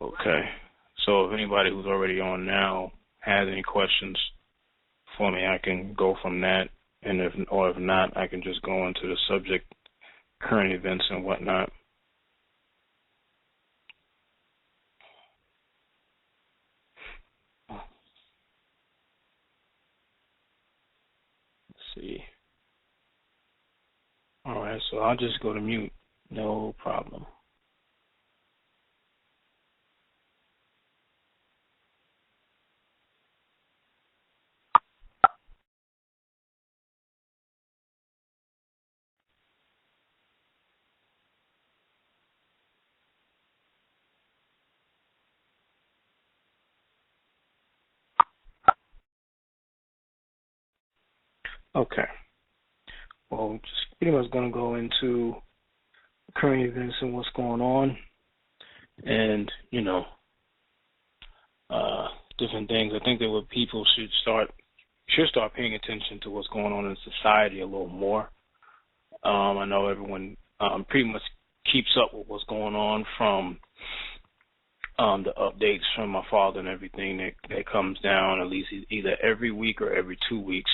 Okay. So if anybody who's already on now has any questions for me, I can go from that. And if not, I can just go into the subject, current events and whatnot. Let's see. All right, so I'll just go to mute. No problem. Okay. Well, just pretty much going to go into current events and what's going on, and different things. I think that what people should start paying attention to what's going on in society a little more. I know everyone pretty much keeps up with what's going on from the updates from my father and everything that comes down at least either every week or every 2 weeks.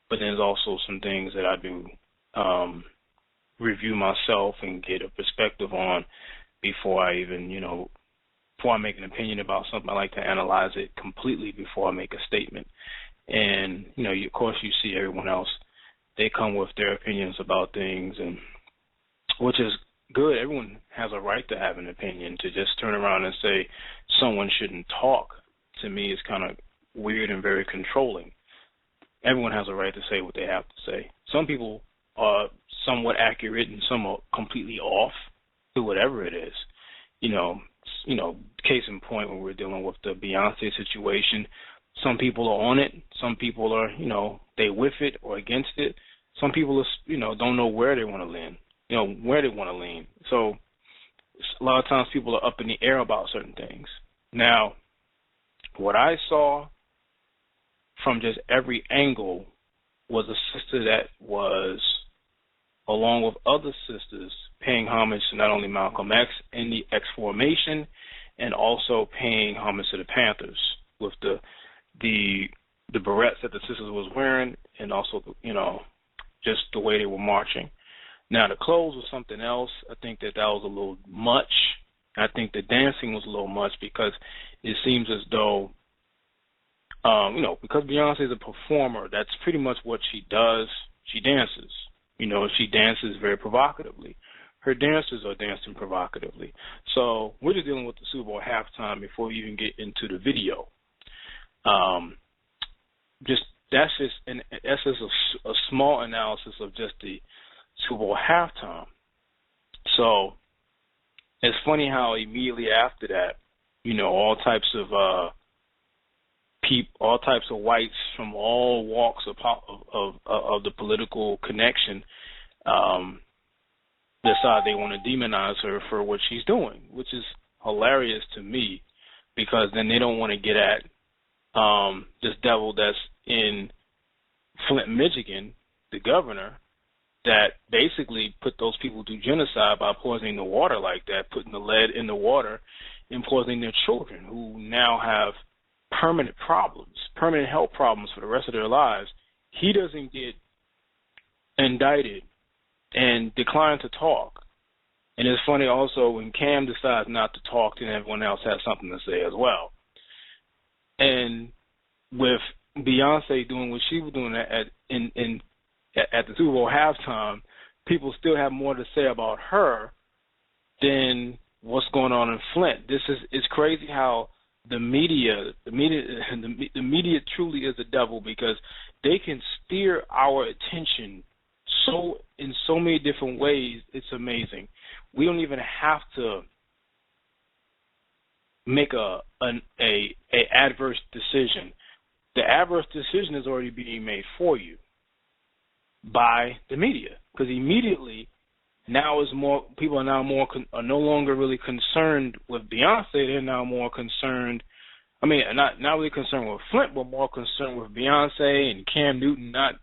But there's also some things that I do review myself and get a perspective on before I even, before I make an opinion about something. I like to analyze it completely before I make a statement. And, of course, you see everyone else. They come with their opinions about things, and which is good. Everyone has a right to have an opinion. To just turn around and say someone shouldn't talk, to me, is kind of weird and very controlling. Everyone has a right to say what they have to say. Some people are somewhat accurate and some are completely off to whatever it is. Case in point, when we're dealing with the Beyonce situation, some people are on it. Some people are, they with it or against it. Some people are, don't know where they want to lean, So a lot of times people are up in the air about certain things. Now, what I saw from just every angle was a sister that was, along with other sisters, paying homage to not only Malcolm X in the X formation, and also paying homage to the Panthers with the barrettes that the sisters was wearing, and also just the way they were marching. Now the clothes was something else. I think that was a little much. I think the dancing was a little much because it seems as though because Beyonce is a performer, that's pretty much what she does. She dances. She dances very provocatively. Her dancers are dancing provocatively. So we're just dealing with the Super Bowl halftime before we even get into the video. That's just a small analysis of just the Super Bowl halftime. So it's funny how immediately after that, all types of whites from all walks of the political connection decide they want to demonize her for what she's doing, which is hilarious to me, because then they don't want to get at this devil that's in Flint, Michigan, the governor, that basically put those people through genocide by poisoning the water like that, putting the lead in the water and poisoning their children, who now have permanent health problems for the rest of their lives. He doesn't get indicted and decline to talk. And it's funny also when Cam decides not to talk, then everyone else has something to say as well. And with Beyonce doing what she was doing at the Super Bowl halftime, people still have more to say about her than what's going on in Flint. It's crazy how the media truly is the devil, because they can steer our attention in so many different ways. It's amazing. We don't even have to make a adverse decision. The adverse decision is already being made for you by the media, because immediately now people are are no longer really concerned with Beyonce. They're now more concerned. I mean, not really concerned with Flint, but more concerned with Beyonce and Cam Newton not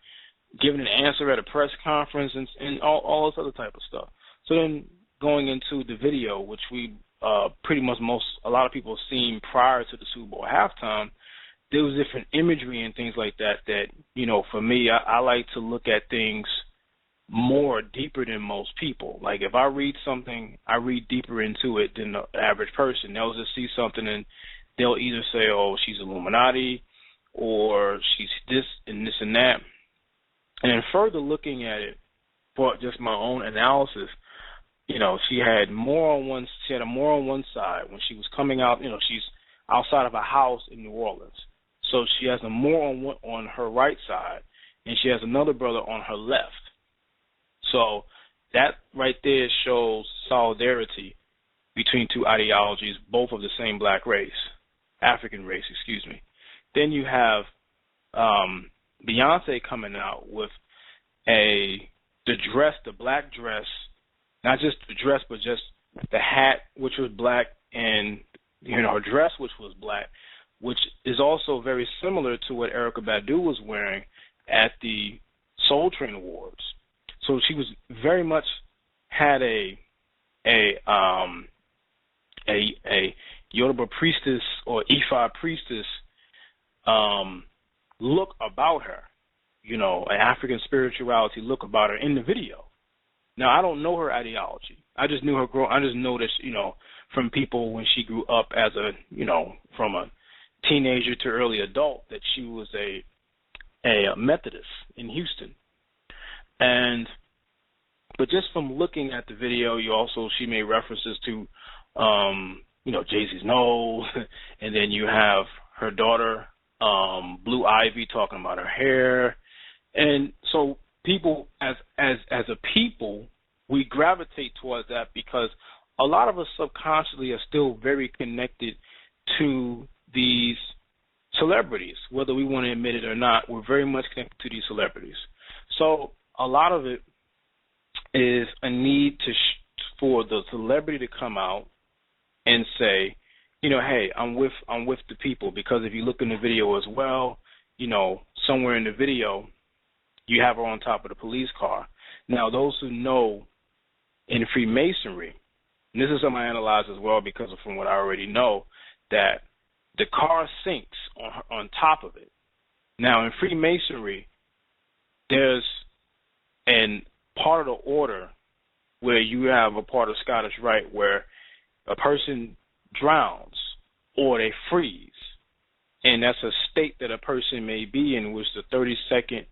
giving an answer at a press conference and all this other type of stuff. So then going into the video, which we pretty much a lot of people have seen prior to the Super Bowl halftime, there was different imagery and things like that for me, I like to look at things more deeper than most people. Like if I read something, I read deeper into it than the average person. They'll just see something and they'll either say, oh, she's Illuminati, or she's this and this and that. And then further looking at it for just my own analysis, she had more on one side when she was coming out. She's outside of a house in New Orleans, so she has a more on her right side, and she has another brother on her left. So that right there shows solidarity between two ideologies, both of the same black race, African race, excuse me. Then you have Beyonce coming out with the black dress, not just the dress, but just the hat, which was black, and her dress, which was black, which is also very similar to what Erykah Badu was wearing at the Soul Train Awards. So she was very much had a Yoruba priestess or Ifa priestess look about her, an African spirituality look about her in the video. Now, I don't know her ideology. I just knew her I just noticed, from people when she grew up as from a teenager to early adult, that she was a Methodist in Houston. But just from looking at the video, she made references to, Jay-Z's nose, and then you have her daughter, Blue Ivy, talking about her hair. And so people, as a people, we gravitate towards that because a lot of us subconsciously are still very connected to these celebrities. Whether we want to admit it or not, we're very much connected to these celebrities. So a lot of it is a need for the celebrity to come out and say, hey, I'm with the people. Because if you look in the video as well, somewhere in the video, you have her on top of the police car. Now, those who know in Freemasonry, and this is something I analyze as well because from what I already know, that the car sinks on top of it. Now, in Freemasonry, there's an part of the order where you have a part of Scottish Rite where a person drowns or they freeze, and that's a state that a person may be in, which is the 32nd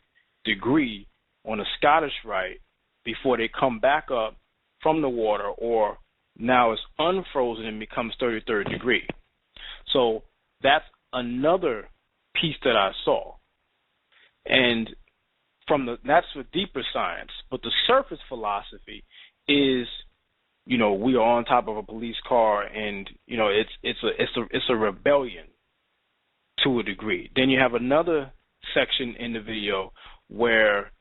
degree on a Scottish Rite before they come back up from the water, or now it's unfrozen and becomes 33rd degree. So that's another piece that I saw. And that's for deeper science, but the surface philosophy is, we are on top of a police car, and it's a rebellion to a degree. Then you have another section in the video where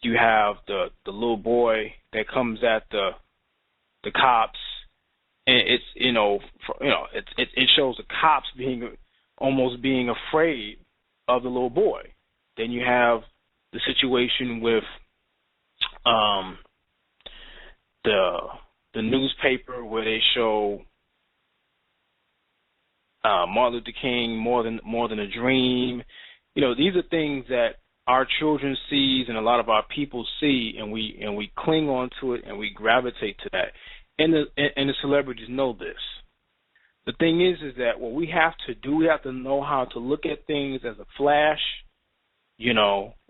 you have the little boy that comes at the cops, and it shows the cops almost being afraid of the little boy. Then you have the situation with the newspaper where they show Martin Luther King more than a dream. These are things that our children sees and a lot of our people see, and we cling on to it and we gravitate to that. And the celebrities know this. The thing is that what we have to do, we have to know how to look at things as a flash,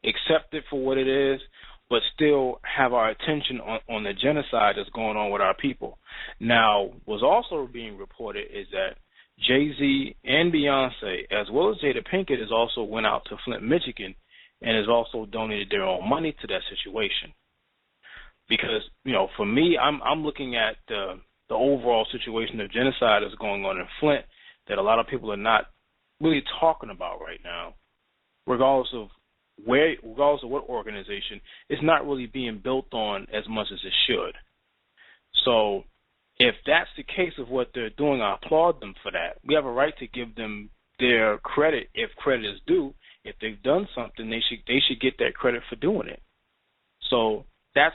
accept it for what it is, but still have our attention on the genocide that's going on with our people. Now, what's also being reported is that Jay-Z and Beyonce, as well as Jada Pinkett, has also went out to Flint, Michigan, and has also donated their own money to that situation. Because, for me, I'm looking at the overall situation of genocide that's going on in Flint that a lot of people are not really talking about right now, regardless of what organization. It's not really being built on as much as it should. So if that's the case of what they're doing, I applaud them for that. We have a right to give them their credit if credit is due. If they've done something, they should get that credit for doing it. So that's,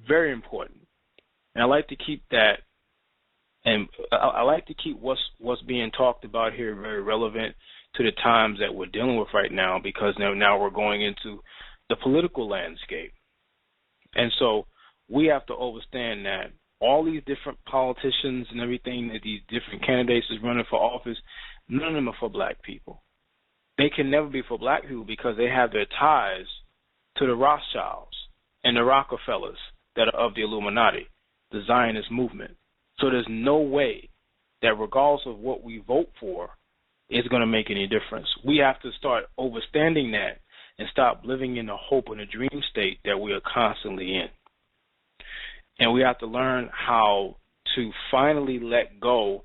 very important. And I like to keep that, and I like to keep what's being talked about here very relevant to the times that we're dealing with right now, because now we're going into the political landscape. And so we have to understand that all these different politicians and everything, that these different candidates is running for office, none of them are for black people. They can never be for black people because they have their ties to the Rothschilds and the Rockefellers that are of the Illuminati, the Zionist movement. So there's no way that regardless of what we vote for, it's going to make any difference. We have to start understanding that and stop living in the hope and the dream state that we are constantly in. And we have to learn how to finally let go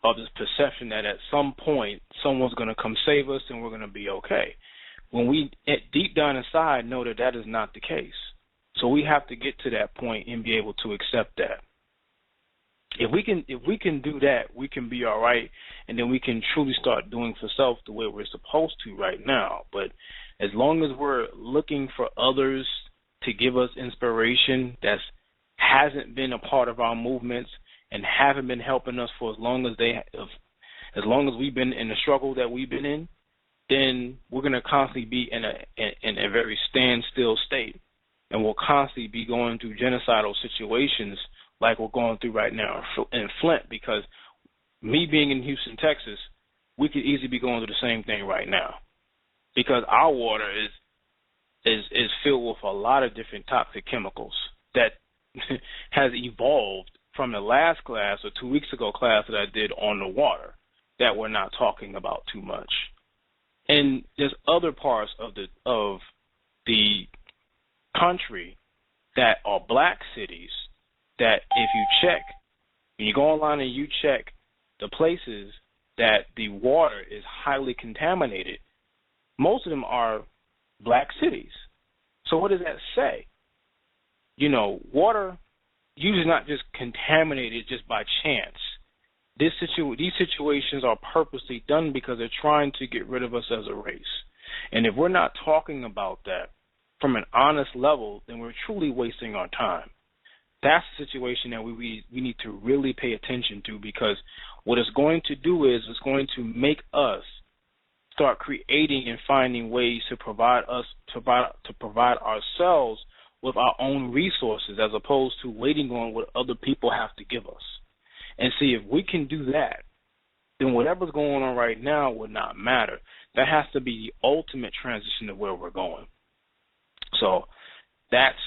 of this perception that at some point someone's going to come save us and we're going to be okay, when we deep down inside know that that is not the case. So we have to get to that point and be able to accept that. If we can do that, we can be all right, and then we can truly start doing for self the way we're supposed to right now. But as long as we're looking for others to give us inspiration that hasn't been a part of our movements and haven't been helping us for as long as we've been in the struggle that we've been in, then we're going to constantly be in a very standstill state, and we'll constantly be going through genocidal situations like we're going through right now in Flint. Because me being in Houston, Texas, we could easily be going through the same thing right now, because our water is filled with a lot of different toxic chemicals that has evolved from the last class or 2 weeks ago class that I did on the water that we're not talking about too much. And there's other parts of the country that are black cities that if you check, when you go online and you check the places that the water is highly contaminated, most of them are black cities. So what does that say? You know, water usually not just contaminated just by chance. These situations are purposely done because they're trying to get rid of us as a race. And if we're not talking about that from an honest level, then we're truly wasting our time. That's the situation that we need to really pay attention to, because what it's going to do is it's going to make us start creating and finding ways to provide ourselves with our own resources, as opposed to waiting on what other people have to give us. And see, if we can do that, then whatever's going on right now would not matter. That has to be the ultimate transition to where we're going. So that's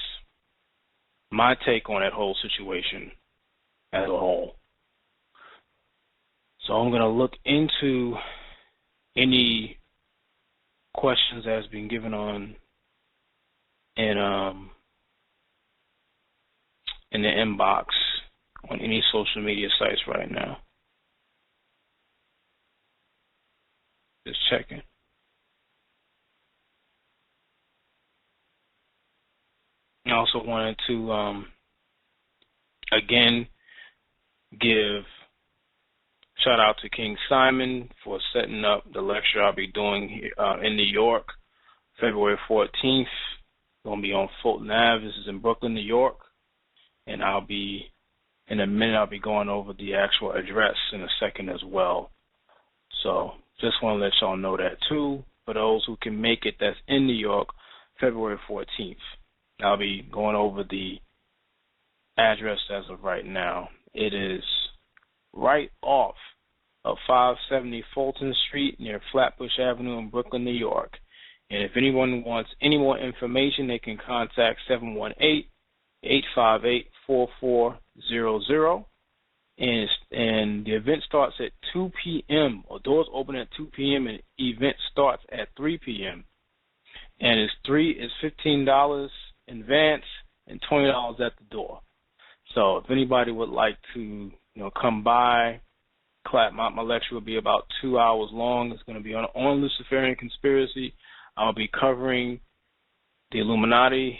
my take on that whole situation as a whole. So I'm going to look into any questions that's been given on in the inbox on any social media sites right now. Just checking. I also wanted to again give shout out to King Simon for setting up the lecture I'll be doing here, in New York, February 14th. Going to be on Fulton Ave. This is in Brooklyn, New York. And in a minute, I'll be going over the actual address in a second as well. So just want to let y'all know that too. For those who can make it that's in New York, February 14th. I'll be going over the address as of right now. It is right off of 570 Fulton Street near Flatbush Avenue in Brooklyn, New York. And if anyone wants any more information, they can contact 718-858-4400. And the event starts at 2 p.m. or doors open at 2 p.m. and event starts at 3 p.m. And it's $15 in advance and $20 at the door. So if anybody would like to, come by, my lecture will be about 2 hours long. It's going to be on Luciferian conspiracy. I'll be covering the Illuminati,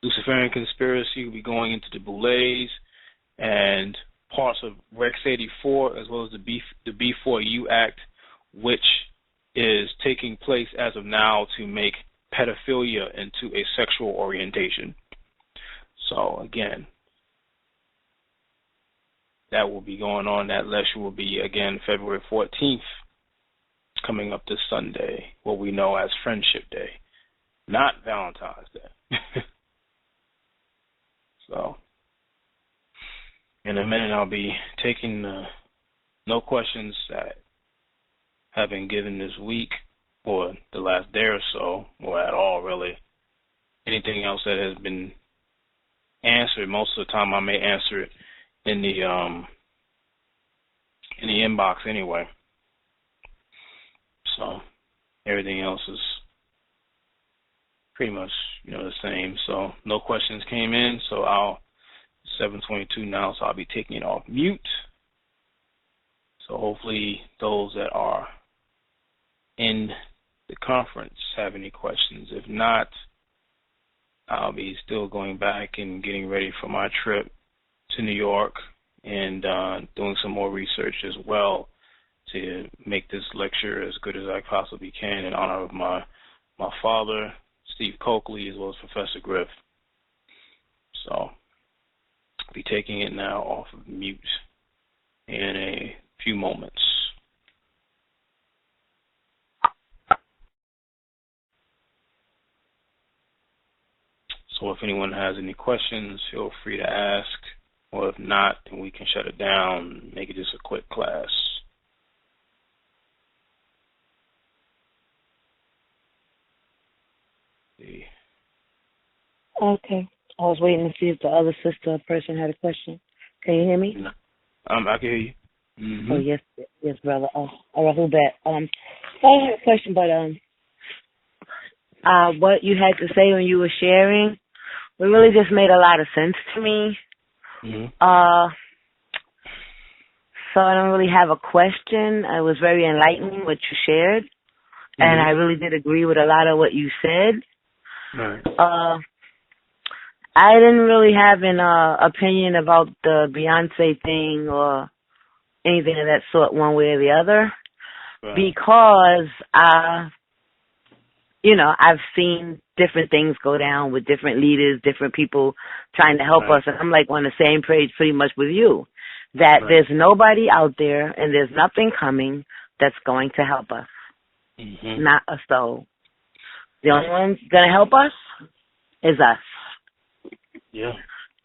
Luciferian conspiracy. We'll be going into the Boulets and parts of Rex 84, as well as the B4U Act, which is taking place as of now to make pedophilia into a sexual orientation. So again, that will be going on. That lecture will be, again, February 14th, coming up this Sunday, what we know as Friendship Day, not Valentine's Day. So, in a minute, I'll be taking no questions that have been given this week or the last day or so, or at all, really. Anything else that has been answered, most of the time I may answer it in the inbox anyway. So everything else is pretty much, the same. So no questions came in, so 7:22 now, so I'll be taking it off mute. So hopefully those that are in the conference have any questions. If not, I'll be still going back and getting ready for my trip to New York and doing some more research as well to make this lecture as good as I possibly can in honor of my father, Steve Coakley, as well as Professor Griff. So I'll be taking it now off of mute in a few moments. So if anyone has any questions, feel free to ask. Or if not, then we can shut it down, make it just a quick class. See. Okay. I was waiting to see if the other sister or person had a question. Can you hear me? No. I can hear you. Mm-hmm. Oh, yes, brother. All right, who bet? I don't have a question, but what you had to say when you were sharing, it really just made a lot of sense to me. Mm-hmm. So I don't really have a question. It was very enlightening what you shared, and I really did agree with a lot of what you said. Right. I didn't really have an opinion about the Beyonce thing or anything of that sort one way or the other, Right. because I've seen different things go down with different leaders, different people trying to help us, and I'm like on the same page pretty much with you, that there's nobody out there and there's nothing coming that's going to help us. Mm-hmm. Not a soul. The only one's going to help us is us. Yeah.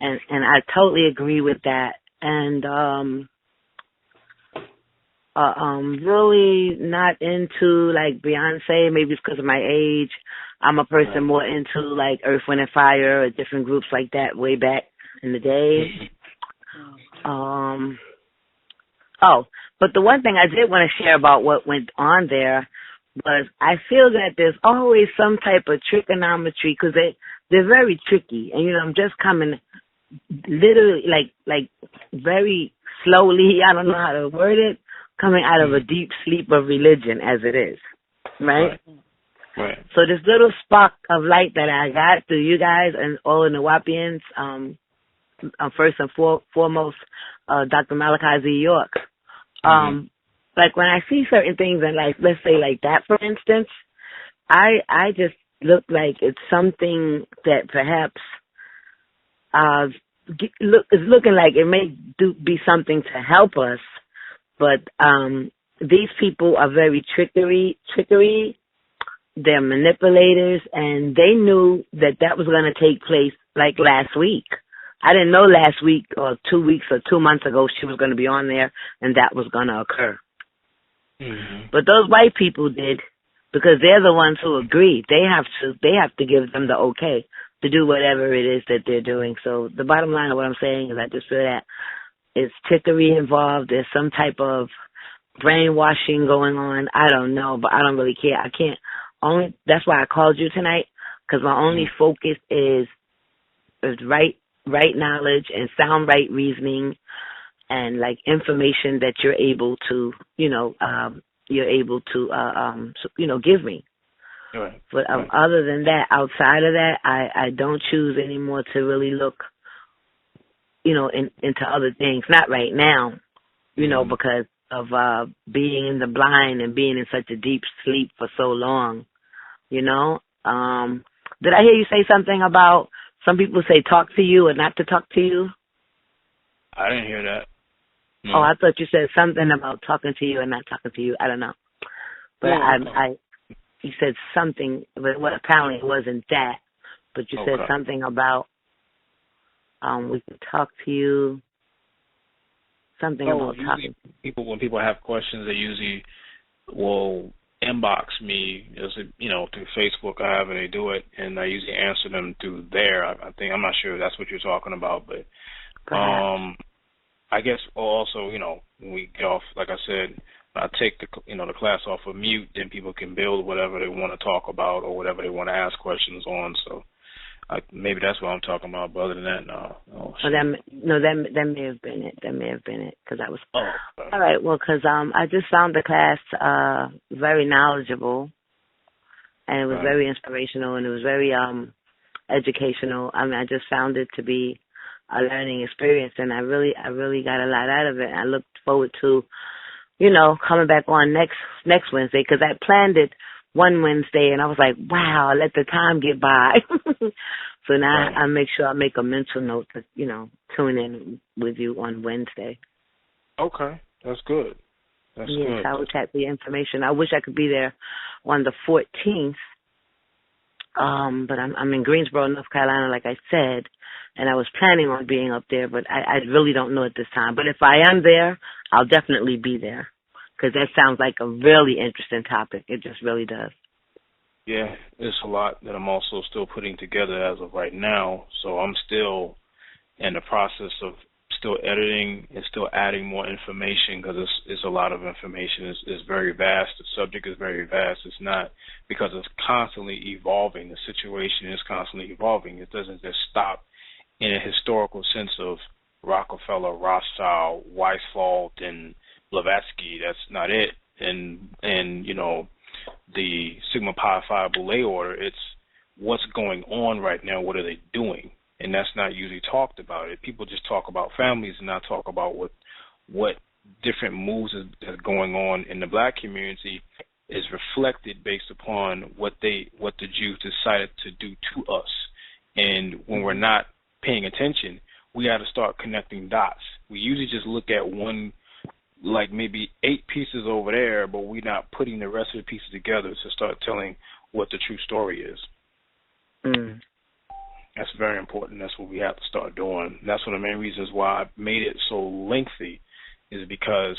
And I totally agree with that. And really not into like Beyonce. Maybe it's because of my age. I'm a person more into like Earth, Wind and Fire or different groups like that way back in the day. But the one thing I did want to share about what went on there was I feel that there's always some type of trigonometry, because they're very tricky. And, I'm just coming literally like very slowly, I don't know how to word it, coming out of a deep sleep of religion as it is, right? Right. So this little spark of light that I got through you guys and all the Nuwaupians, first and foremost, Dr. Malachi Z. York. Like when I see certain things and like, let's say like that, for instance, I just look like it's something that perhaps is looking like it may be something to help us, but these people are very trickery. They're manipulators, and they knew that was going to take place like last week. I didn't know last week or 2 weeks or 2 months ago she was going to be on there and that was going to occur. But those white people did, because they're the ones who agree. They have to give them the okay to do whatever it is that they're doing. So the bottom line of what I'm saying is I just feel that it's trickery involved. There's some type of brainwashing going on. I don't know, but I don't really care. I can't. That's why I called you tonight, because my only focus is right knowledge and sound right reasoning, and like information that you're able to, give me. Right. But other than that, outside of that, I don't choose anymore to really look, into other things. Not right now, because of being in the blind and being in such a deep sleep for so long, Did I hear you say something about some people say talk to you or not to talk to you? I didn't hear that. Oh, I thought you said something about talking to you and not talking to you. I don't know. But you said something, but what apparently it wasn't that. But you said something about we could talk to you. Something about talking. When people have questions, they usually will inbox me, through Facebook. I have, and they do it, and I usually answer them through there. I think, I'm not sure if that's what you're talking about, but I guess also, when we get off, like I said, I take the class off of mute, then people can build whatever they want to talk about or whatever they want to ask questions on. So maybe that's what I'm talking about. But other than that, no. That may have been it. That may have been it because I was. All right. Well, because I just found the class very knowledgeable, and it was very inspirational, and it was very educational. I mean, I just found it to be a learning experience, and I really got a lot out of it. I looked forward to, coming back on next Wednesday because I planned it one Wednesday, and I was like, wow, let the time get by. So now I make sure I make a mental note to, tune in with you on Wednesday. Okay, that's good. That's good. Yes, I will check the information. I wish I could be there on the 14th, but I'm in Greensboro, North Carolina, like I said, and I was planning on being up there, but I really don't know at this time. But if I am there, I'll definitely be there because that sounds like a really interesting topic. It just really does. Yeah, it's a lot that I'm also still putting together as of right now, so I'm still in the process of still editing and still adding more information because it's a lot of information. It's very vast. The subject is very vast. It's not because it's constantly evolving. The situation is constantly evolving. It doesn't just stop in a historical sense of Rockefeller, Rothschild, Weisfeld, and Blavatsky. That's not it. And the Sigma Pi Phi Boule order, it's what's going on right now, what are they doing? And that's not usually talked about. People just talk about families and not talk about what different moves are going on in the black community is reflected based upon what the Jews decided to do to us. And when we're not paying attention, we got to start connecting dots. We usually just look at one, like maybe 8 pieces over there, but we're not putting the rest of the pieces together to start telling what the true story is. Mm. That's very important. That's what we have to start doing. That's one of the main reasons why I made it so lengthy, is because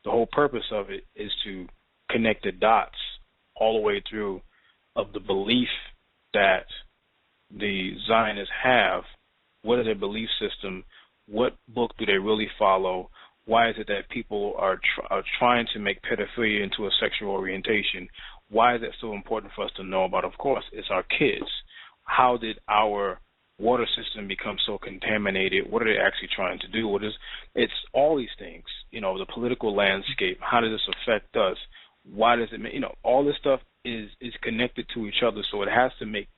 the whole purpose of it is to connect the dots all the way through of the belief that the Zionists have. What is their belief system? What book do they really follow? Why is it that people are trying to make pedophilia into a sexual orientation? Why is that so important for us to know about? Of course, it's our kids. How did our water system become so contaminated? What are they actually trying to do? It's all these things, the political landscape. How does this affect us? Why does it make, all this stuff is connected to each other. So it has to make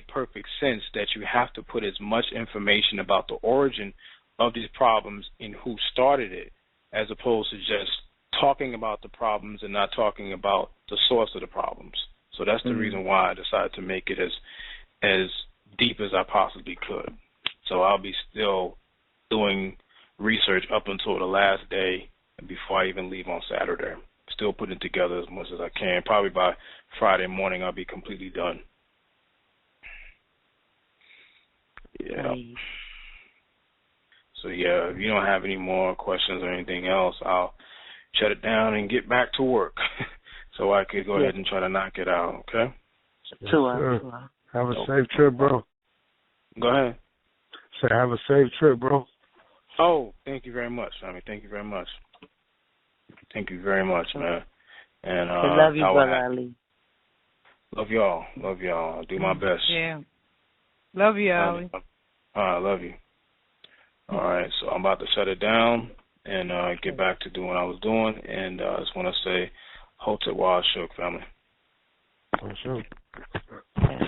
perfect sense that you have to put as much information about the origin of these problems and who started it, as opposed to just talking about the problems and not talking about the source of the problems. So that's the reason why I decided to make it as deep as I possibly could. So I'll be still doing research up until the last day before I even leave on Saturday. Still putting it together as much as I can. Probably by Friday morning I'll be completely done. Yeah. Right. So yeah, if you don't have any more questions or anything else, I'll shut it down and get back to work so I could go ahead and try to knock it out, okay? Sure. Have a safe trip, bro. Go ahead. Say, have a safe trip, bro. Oh, thank you very much, Sammy. Thank you very much. Thank you very much, man. And I love you, Brother Ali. Love y'all. I'll do my best. Yeah. Love you, Ali. I love you. All right, so I'm about to shut it down and get back to doing what I was doing. And I just want to say, Hotep Wa Ashok, family. For sure. Yes.